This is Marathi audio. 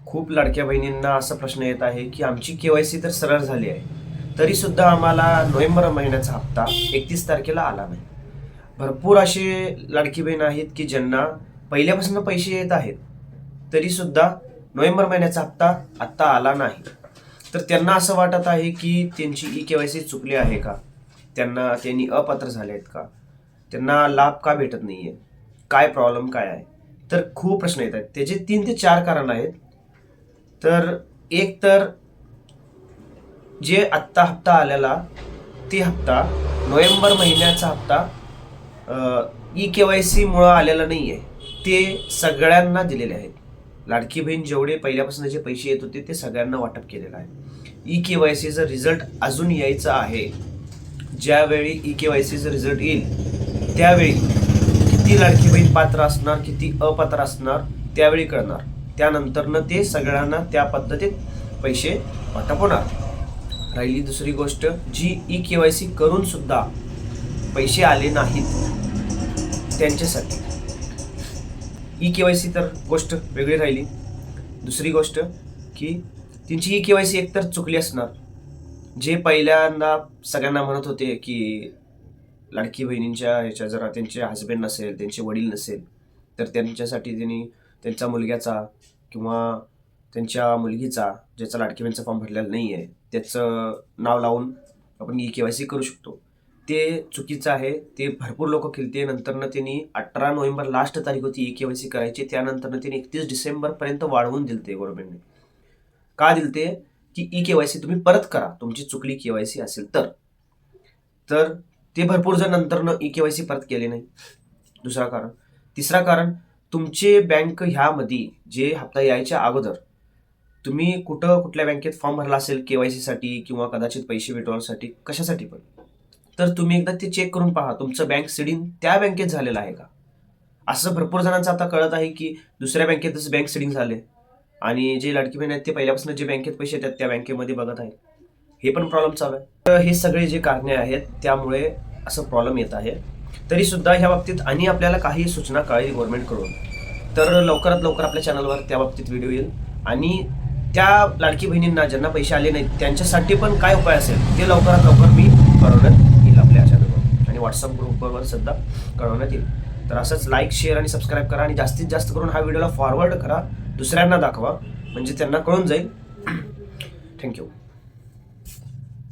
खूप लाडक्या बहिणींना असा प्रश्न येत आहे की आमची केवायसी तर सरळ झाली आहे, तरी सुद्धा आम्हाला नोव्हेंबर महिन्याचा हप्ता 31 तारखेला आला नाही. भरपूर असे लाडकी बहीण आहेत की ज्यांना पहिल्यापासून पैसे येत आहेत, तरी सुद्धा नोव्हेंबर महिन्याचा हप्ता आत्ता आला नाही. तर त्यांना असं वाटत आहे की त्यांची केवायसी चुकली आहे का, त्यांनी अपात्र झाले आहेत का, त्यांना लाभ का भेटत नाहीये, काय प्रॉब्लेम काय आहे. तर खूप प्रश्न येत आहेत. त्याचे 3 ते 4 कारण आहेत. तर एक तर जे आत्ता हप्ता आलेला ते हप्ता नोव्हेंबर महिन्याचा हप्ता केवायसी मुळे आलेला नाहीये, ते सगळ्यांना दिलेले आहेत. लाडकी बहीण जेवढे पहिल्यापासून जे पैसे येत होते ते सगळ्यांना वाटप केलेलं आहे. केवायसीचा रिझल्ट अजून यायचा आहे. ज्यावेळी केवायसीचा रिझल्ट येईल त्यावेळी किती लाडकी बहीण पात्र असणार, किती अपात्र असणार त्यावेळी कळणार. त्यानंतरनं ते सगळ्यांना त्या पद्धतीत पैसे वाटप होणार. राहिली दुसरी गोष्ट, जी केवायसी करून सुद्धा पैसे आले नाहीत त्यांच्यासाठी केवायसी तर गोष्ट वेगळी राहिली. दुसरी गोष्ट की त्यांची केवायसी एकतर चुकली असणार. जे पहिल्यांदा सगळ्यांना म्हणत होते की लाडकी बहिणींच्या ह्याच्या जरा त्यांचे हस्बंड नसेल, त्यांचे वडील नसेल, तर त्यांच्यासाठी त्यांनी त्यांच्या मुलग्याचा किंवा त्यांच्या मुलगीचा, ज्याचा लाडकी बहिणीचा फॉर्म भरलेला नाही आहे, त्याचं नाव लावून आपण केवायसी करू शकतो. ते चुकीचं आहे. ते भरपूर लोक केलते. नंतरनं त्यांनी 18 नोव्हेंबर लास्ट तारीख होती केवायसी करायची. त्यानंतरनं त्यांनी 31 डिसेंबरपर्यंत वाढवून दिलते गव्हर्नमेंटने. का दिलते की केवायसी तुम्ही परत करा, तुमची चुकली केवायसी असेल तर ते भरपूर जण नंतरनं केवायसी परत केले नाही. दुसरा कारण. तिसरा कारण, तुमचे बँक ह्यामध्ये जे हप्ता यायच्या अगोदर तुम्ही कुठल्या बँकेत फॉर्म भरला असेल केवायसीसाठी किंवा कदाचित पैसे विड्रॉलसाठी, कशासाठी पण, तर तुम्ही एकदा ते चेक करून पहा तुमचं बँक सीडिंग त्या बँकेत झालेलं आहे का. असं भरपूर जणांचं आता कळत आहे की दुसऱ्या बँकेतच बँक सीडिंग झाले आणि जे लाडकी बहीण आहेत ते पहिल्यापासून जे बँकेत पैसे येतात त्या बँकेमध्ये बघत आहेत. हे पण प्रॉब्लेम चालू आहे. तर हे सगळे जे कारणे आहेत त्यामुळे असं प्रॉब्लेम येत आहे. तरी सुद्धा ह्या बाबतीत आणि आपल्याला काही सूचना कळेल गव्हर्नमेंटकडून, तर लवकरात लवकर आपल्या चॅनलवर त्या बाबतीत व्हिडिओ येईल. आणि त्या लाडकी बहिणींना ज्यांना पैसे आले नाहीत त्यांच्यासाठी पण काय उपाय असेल ते लवकरात लवकर मी कळवण्यात येईल आपल्या चॅनलवर आणि व्हॉट्सअप ग्रुपवर सुद्धा कळवण्यात येईल. तर असंच लाईक, शेअर आणि सबस्क्राईब करा आणि जास्तीत जास्त करून हा व्हिडिओला फॉरवर्ड करा, दुसऱ्यांना दाखवा, म्हणजे त्यांना कळून जाईल. थँक्यू.